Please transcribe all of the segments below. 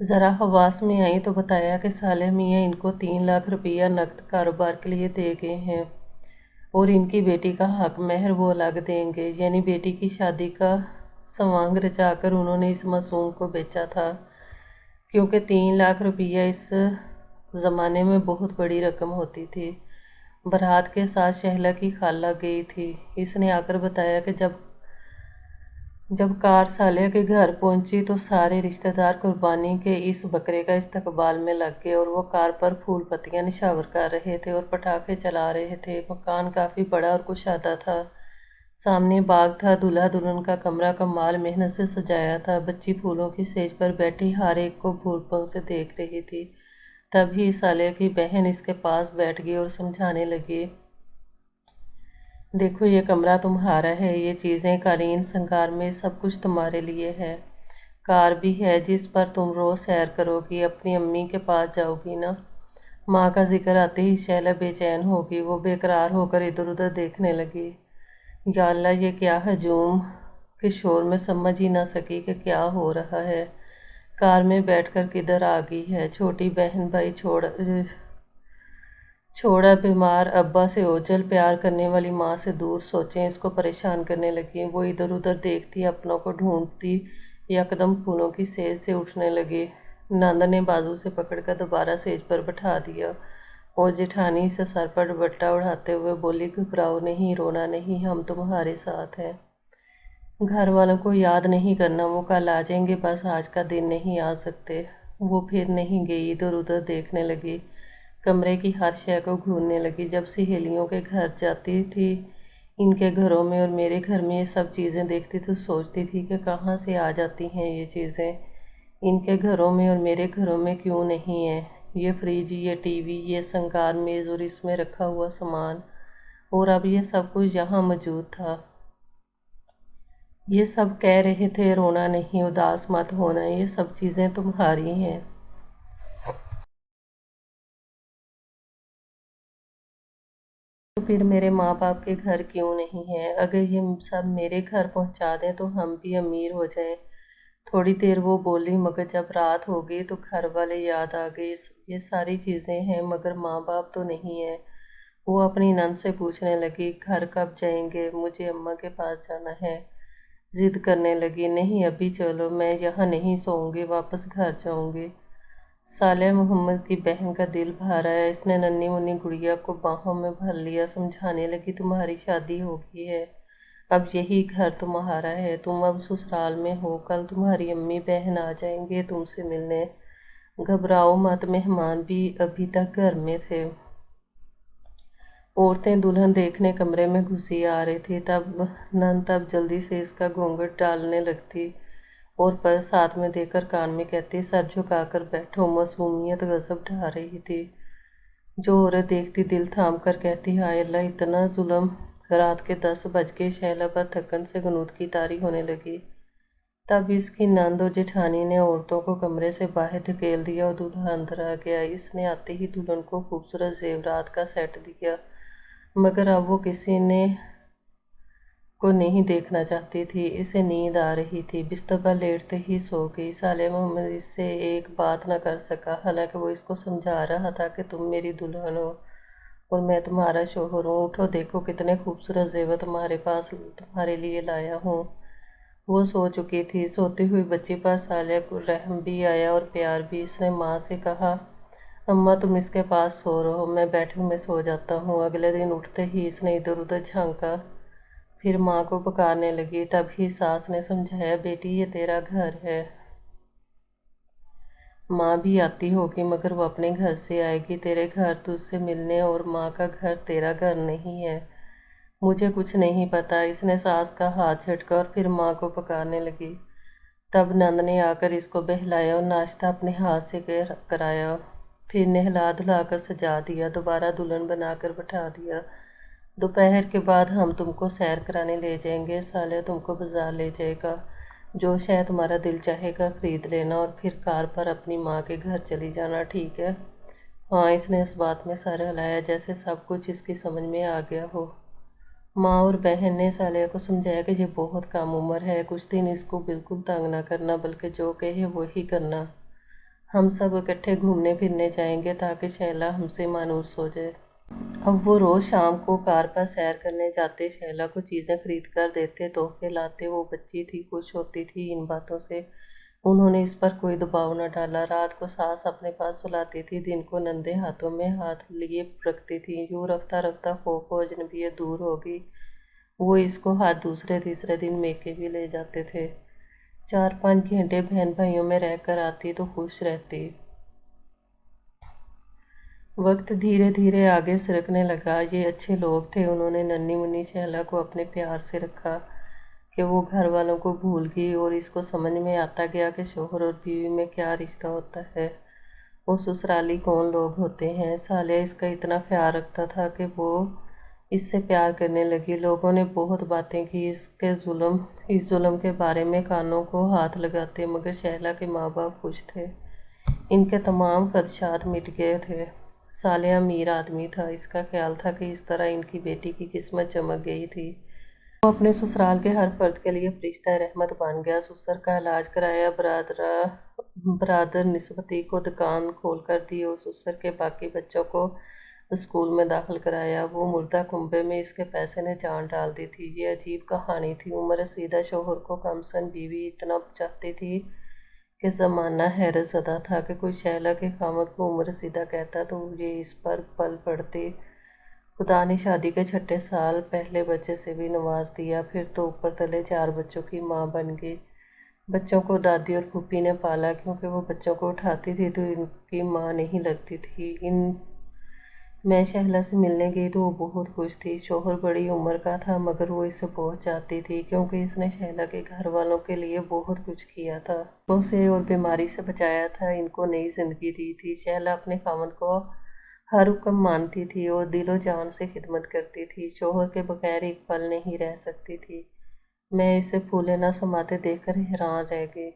ذرا حواس میں آئی تو بتایا کہ صالح میاں ان کو 3 لاکھ روپیہ نقد کاروبار کے لیے دے گئے ہیں اور ان کی بیٹی کا حق مہر وہ الگ دیں گے، یعنی بیٹی کی شادی کا سوانگ رچا کر انہوں نے اس معصوم کو بیچا تھا، کیونکہ 3 لاکھ روپیہ اس زمانے میں بہت بڑی رقم ہوتی تھی۔ بارات کے ساتھ شہلا کی خالہ گئی تھی۔ اس نے آ کر بتایا کہ جب کار صالح کے گھر پہنچی تو سارے رشتہ دار قربانی کے اس بکرے کا استقبال میں لگ گئے اور وہ کار پر پھول پتیاں نشاور کر رہے تھے اور پٹاخے چلا رہے تھے۔ مکان کافی بڑا اور کشادہ تھا، سامنے باغ تھا، دولہا دلہن کا کمرہ کمال محنت سے سجایا تھا، بچی پھولوں کی سیج پر بیٹھی ہر ایک کو بھول پن سے دیکھ رہی تھی۔ تب ہی صالح کی بہن اس کے پاس بیٹھ گئی اور سمجھانے لگی، دیکھو یہ کمرہ تمہارا ہے، یہ چیزیں قالین سنگار میں سب کچھ تمہارے لیے ہے، کار بھی ہے جس پر تم روز سیر کرو گی، اپنی امی کے پاس جاؤ گی نا۔ ماں کا ذکر آتے ہی شیلا بے چین ہوگی، وہ بے قرار ہو کر ادھر ادھر دیکھنے لگی۔ یا اللہ یہ کیا ہجوم کے شور میں سمجھ ہی نہ سکی کہ کیا ہو رہا ہے، کار میں بیٹھ کر کدھر آ گئی ہے۔ چھوٹی بہن بھائی چھوڑا بیمار ابا سے اوجھل پیار کرنے والی ماں سے دور سوچیں اس کو پریشان کرنے لگی۔ وہ ادھر ادھر دیکھتی، اپنوں کو ڈھونڈتی، یکدم پھولوں کی سیج سے اٹھنے لگی۔ نند نے بازو سے پکڑ کر دوبارہ سیج پر بٹھا دیا اور جیٹھانی سے سر پر دوپٹہ اڑاتے ہوئے بولی، گھبراؤ نہیں، رونا نہیں، ہم تمہارے ساتھ ہیں۔ گھر والوں کو یاد نہیں کرنا، وہ کل آ جائیں گے، بس آج کا دن نہیں آ سکتے۔ وہ پھر نہیں گئی، ادھر ادھر دیکھنے لگی، کمرے کی ہر شے کو گھورنے لگی۔ جب سہیلیوں کے گھر جاتی تھی، ان کے گھروں میں اور میرے گھر میں یہ سب چیزیں دیکھتی تو سوچتی تھی کہ کہاں سے آ جاتی ہیں یہ چیزیں، ان کے گھروں میں اور میرے گھروں میں کیوں نہیں ہیں؟ یہ فریج، یہ ٹی وی، یہ سنگار میز اور اس میں رکھا ہوا سامان، اور اب یہ سب کچھ یہاں موجود تھا۔ یہ سب کہہ رہے تھے رونا نہیں، اداس مت ہونا، یہ سب چیزیں تمہاری ہیں۔ تو پھر میرے ماں باپ کے گھر کیوں نہیں ہیں؟ اگر یہ سب میرے گھر پہنچا دیں تو ہم بھی امیر ہو جائیں۔ تھوڑی دیر وہ بولی، مگر جب رات ہو گئی تو گھر والے یاد آ گئے۔ یہ ساری چیزیں ہیں مگر ماں باپ تو نہیں ہیں۔ وہ اپنی نند سے پوچھنے لگی، گھر کب جائیں گے؟ مجھے اماں کے پاس جانا ہے۔ ضد کرنے لگی، نہیں ابھی چلو، میں یہاں نہیں سوؤں گی، واپس گھر جاؤں گی۔ صالح محمد کی بہن کا دل بھر آیا، اس نے ننھی منھی گڑیا کو باہوں میں بھر لیا، سمجھانے لگی، تمہاری شادی ہو گئی ہے، اب یہی گھر تمہارا ہے، تم اب سسرال میں ہو، کل تمہاری امی بہن آ جائیں گے تم سے ملنے، گھبراؤ مت۔ مہمان بھی ابھی تک گھر میں تھے۔ عورتیں دلہن دیکھنے کمرے میں گھسی آ رہی تھی، تب جلدی سے اس کا گھونگھٹ ڈالنے لگتی اور پرس ہاتھ میں دے کر کان میں کہتی، سر جھکا کر بیٹھو۔ معصومیت غضب ڈھا رہی تھی۔ جو عورت دیکھتی دل تھام کر کہتی، ہائے اللہ اتنا ظلم۔ رات کے 10 بج گئے، شیلا پر تھکن سے غنودگی طاری ہونے لگی۔ تب اس کی نند اور جیٹھانی نے عورتوں کو کمرے سے باہر دھکیل دیا اور دولہا اندر آ گیا۔ اس نے آتے ہی دلہن کو خوبصورت زیورات کا سیٹ دیا، مگر اب وہ کسی نے کو نہیں دیکھنا چاہتی تھی، اسے نیند آ رہی تھی، بستر پر لیٹتے ہی سو گئی۔ صالح محمد اس سے ایک بات نہ کر سکا، حالانکہ وہ اس کو سمجھا رہا تھا کہ تم میری دلہن ہو اور میں تمہارا شوہر ہوں، اٹھو دیکھو کتنے خوبصورت زیور تمہارے پاس تمہارے لیے لایا ہوں۔ وہ سو چکی تھی، سوتی ہوئی بچی پر صالح کو رحم بھی آیا اور پیار بھی۔ اس نے ماں سے کہا، اماں تم اس کے پاس سو رہو، میں بیڈروم میں سو جاتا ہوں۔ اگلے دن اٹھتے ہی اس نے ادھر ادھر جھانکا، پھر ماں کو پکارنے لگی۔ تب ہی ساس نے سمجھایا، بیٹی یہ تیرا گھر ہے، ماں بھی آتی ہوگی مگر وہ اپنے گھر سے آئے گی، تیرے گھر تجھ سے ملنے، اور ماں کا گھر تیرا گھر نہیں ہے۔ مجھے کچھ نہیں پتا۔ اس نے ساس کا ہاتھ جھٹکا اور پھر ماں کو پکارنے لگی۔ تب نند نے آ کر اس کو بہلایا اور ناشتہ اپنے ہاتھ سے کرایا، پھر نہلا دھلا کر سجا دیا، دوبارہ دلہن بنا کر بٹھا دیا۔ دوپہر کے بعد ہم تم کو سیر کرانے لے جائیں گے، صالح تم کو بازار لے جائے گا، جو شے تمہارا دل چاہے گا خرید لینا، اور پھر کار پر اپنی ماں کے گھر چلی جانا، ٹھیک ہے؟ ہاں، اس نے اس بات میں سر ہلایا جیسے سب کچھ اس کی سمجھ میں آ گیا ہو۔ ماں اور بہن نے صالح کو سمجھایا کہ یہ بہت کم عمر ہے، کچھ دن اس کو بالکل تنگ نہ کرنا، بلکہ جو کہے وہی کرنا۔ ہم سب اکٹھے گھومنے پھرنے جائیں گے تاکہ شیلا ہم سے مانوس ہو جائے۔ اب وہ روز شام کو کار پر سیر کرنے جاتے، شیلا کو چیزیں خرید کر دیتے، تحفے لاتے۔ وہ بچی تھی، خوش ہوتی تھی ان باتوں سے۔ انہوں نے اس پر کوئی دباؤ نہ ڈالا۔ رات کو ساس اپنے پاس سلاتی تھی، دن کو نندے ہاتھوں میں ہاتھ لیے رکھتی تھی۔ یوں رفتہ رفتہ خوف و اجنبیت دور ہوگی۔ وہ اس کو ہاتھ دوسرے تیسرے دن میکے بھی لے جاتے تھے۔ 4-5 گھنٹے بہن بھائیوں میں رہ کر آتی تو خوش رہتی۔ وقت دھیرے دھیرے آگے سرکنے لگا۔ یہ اچھے لوگ تھے، انہوں نے ننھی منھی شیلا کو اپنے پیار سے رکھا کہ وہ گھر والوں کو بھول گئی، اور اس کو سمجھ میں آتا گیا کہ شوہر اور بیوی میں کیا رشتہ ہوتا ہے، وہ سسرالی کون لوگ ہوتے ہیں۔ سالیہ اس کا اتنا خیال رکھتا تھا کہ وہ اس سے پیار کرنے لگی۔ لوگوں نے بہت باتیں کی اس ظلم کے بارے میں، کانوں کو ہاتھ لگاتے، مگر شیلا کے ماں باپ خوش تھے۔ ان کے تمام خدشات مٹ گئے تھے۔ سالیہ امیر آدمی تھا، اس کا خیال تھا کہ اس طرح ان کی بیٹی کی قسمت چمک گئی تھی۔ وہ اپنے سسرال کے ہر فرد کے لیے فرشتہ رحمت بن گیا۔ سسر کا علاج کرایا، برادر نسبتی کو دکان کھول کر دی، اور سسر کے باقی بچوں کو اسکول میں داخل کرایا۔ وہ مردہ کنبے میں اس کے پیسے نے جان ڈال دی تھی۔ یہ عجیب کہانی تھی۔ عمر رسیدہ شوہر کو کم سن بیوی اتنا چاہتی تھی کہ زمانہ حیرت زدہ تھا کہ کوئی شیلا کے خاوند کو عمر رسیدہ کہتا تو یہ اس پر پل پڑتی۔ خدا نے شادی کے چھٹے سال پہلے بچے سے بھی نواز دیا، پھر تو اوپر تلے 4 بچوں کی ماں بن گئی۔ بچوں کو دادی اور پھوپھی نے پالا، کیونکہ وہ بچوں کو اٹھاتی تھی تو ان کی ماں نہیں لگتی تھی۔ میں شیلا سے ملنے گئی تو وہ بہت خوش تھی۔ شوہر بڑی عمر کا تھا، مگر وہ اسے بہت چاہتی تھی، کیونکہ اس نے شیلا کے گھر والوں کے لیے بہت کچھ کیا تھا۔ سے اور بیماری سے بچایا تھا، ان کو نئی زندگی دی تھی۔ شیلا اپنے خاوند کو ہر حکم مانتی تھی اور دل و جان سے خدمت کرتی تھی۔ شوہر کے بغیر ایک پل نہیں رہ سکتی تھی۔ میں اسے پھولے نہ سماتے دیکھ کر حیران رہ گئی۔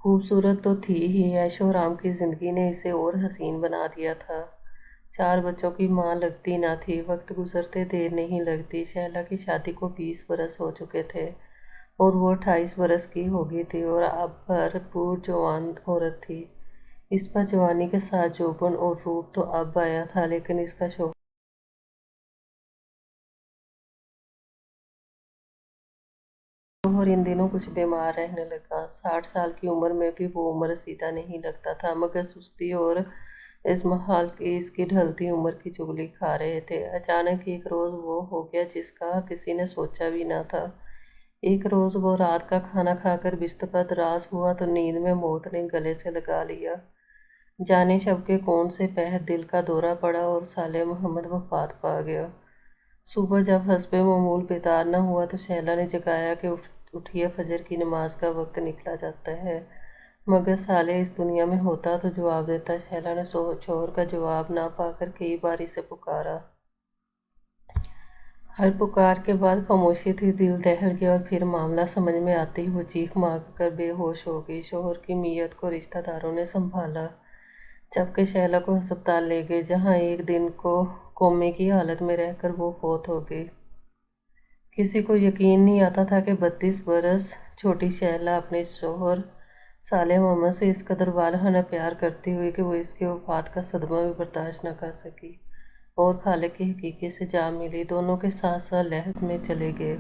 خوبصورت تو تھی ہی، عیش و آرام کی زندگی نے اسے اور حسین بنا دیا تھا۔ 4 بچوں کی ماں لگتی نہ تھی، وقت گزرتے دیر نہیں لگتی۔ شیلا کی شادی کو 20 برس ہو چکے تھے اور وہ 28 برس کی ہو گئی تھی، اور اب بھرپور جوان عورت تھی۔ اس پر جوانی کے ساتھ جوبن اور روپ تو اب آیا تھا، لیکن اس کا شوہر ان دنوں کچھ بیمار رہنے لگا۔ 60 سال کی عمر میں بھی وہ عمر رسیدہ نہیں لگتا تھا، مگر سستی اور اضمحلال کی اس کی ڈھلتی عمر کی چغلی کھا رہے تھے۔ اچانک ایک روز وہ ہو گیا جس کا کسی نے سوچا بھی نہ تھا۔ ایک روز وہ رات کا کھانا کھا کر بستر پر دراز ہوا تو نیند میں موت نے گلے سے لگا لیا۔ جانے شب کے کون سے پہر دل کا دورہ پڑا اور صالح محمد وفات پا گیا۔ صبح جب حسب معمول بیدار نہ ہوا تو شیلا نے جگایا کہ اٹھیے، فجر کی نماز کا وقت نکلا جاتا ہے۔ مگر صالح اس دنیا میں ہوتا تو جواب دیتا۔ شیلا نے شوہر کا جواب نہ پا کر کئی بار اسے پکارا۔ ہر پکار کے بعد خاموشی تھی، دل دہل گیا، اور پھر معاملہ سمجھ میں آتے ہی وہ چیخ مار کر بے ہوش ہو گئی۔ شوہر کی میت کو رشتہ داروں نے سنبھالا، جبکہ شیلا کو ہسپتال لے گئے، جہاں ایک دن کو کومے کی حالت میں رہ کر وہ فوت ہو گئی۔ کسی کو یقین نہیں آتا تھا کہ 32 برس چھوٹی شیلا اپنے شوہر صالح محمد سے اس قدر والہانہ پیار کرتی ہوئی کہ وہ اس کی وفات کا صدمہ بھی برداشت نہ کر سکی اور خالق کی حقیقی سے جا ملی۔ دونوں کے ساتھ ساتھ لحد میں چلے گئے۔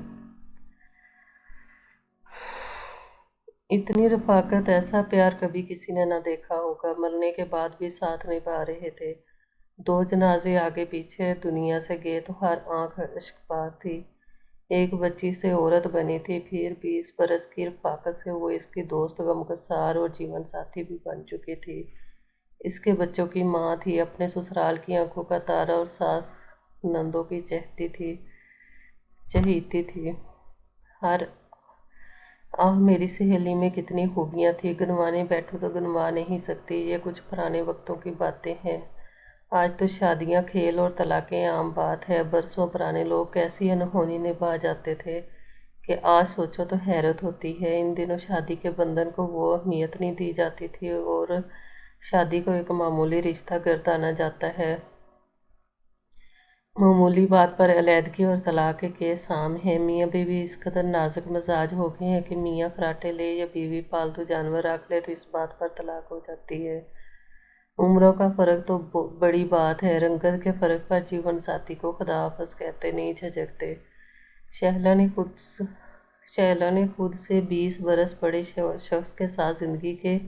اتنی رفاقت، ایسا پیار کبھی کسی نے نہ دیکھا ہوگا۔ مرنے کے بعد بھی ساتھ نبھا رہے تھے۔ 2 جنازے آگے پیچھے دنیا سے گئے تو ہر آنکھ اشک بار تھی۔ ایک بچی سے عورت بنی تھی، پھر 20 برس کی رفاقت سے وہ اس کی دوست، غمگسار اور جیون ساتھی بھی بن چکی تھی۔ اس کے بچوں کی ماں تھی، اپنے سسرال کی آنکھوں کا تارا، اور ساس نندوں کی چہیتی تھی۔ ہر میری سہیلی میں کتنی خوبیاں تھیں، گنوانے بیٹھوں تو گنوا نہیں سکتی۔ یہ کچھ پرانے وقتوں کی باتیں ہیں، آج تو شادیاں کھیل اور طلاقیں عام بات ہے۔ برسوں پرانے لوگ کیسی انہونی نبھا جاتے تھے کہ آج سوچو تو حیرت ہوتی ہے۔ ان دنوں شادی کے بندھن کو وہ اہمیت نہیں دی جاتی تھی اور شادی کو ایک معمولی رشتہ گردانا جاتا ہے۔ معمولی بات پر علیحدگی اور طلاق کے کیس عام ہیں۔ میاں بیوی اس قدر نازک مزاج ہو گئے ہیں کہ میاں فراٹے لے یا بیوی پالتو جانور رکھ لے تو اس بات پر طلاق ہو جاتی ہے۔ عمروں کا فرق تو بڑی بات ہے، رنگت کے فرق پر جیون ساتھی کو خدا حافظ کہتے نہیں جھجکتے۔ شہلا نے خود سے 20 برس بڑے شخص کے ساتھ زندگی کے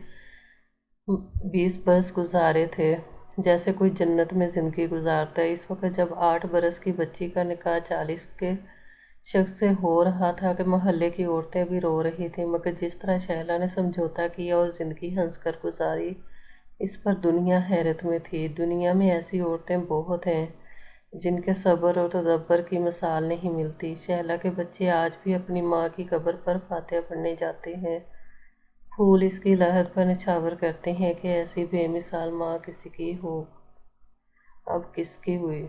20 برس گزارے تھے، جیسے کوئی جنت میں زندگی گزارتا ہے۔ اس وقت جب 8 برس کی بچی کا نکاح 40 کے شخص سے ہو رہا تھا کہ محلے کی عورتیں بھی رو رہی تھیں، مگر جس طرح شہلا نے سمجھوتا کیا اور زندگی ہنس کر گزاری، اس پر دنیا حیرت میں تھی۔ دنیا میں ایسی عورتیں بہت ہیں جن کے صبر اور تدبر کی مثال نہیں ملتی۔ شہلا کے بچے آج بھی اپنی ماں کی قبر پر فاتحہ پڑھنے جاتے ہیں، پھول اس کی لحد پر نچھاور کرتے ہیں کہ ایسی بے مثال ماں کسی کی ہو، اب کس کی ہوئی۔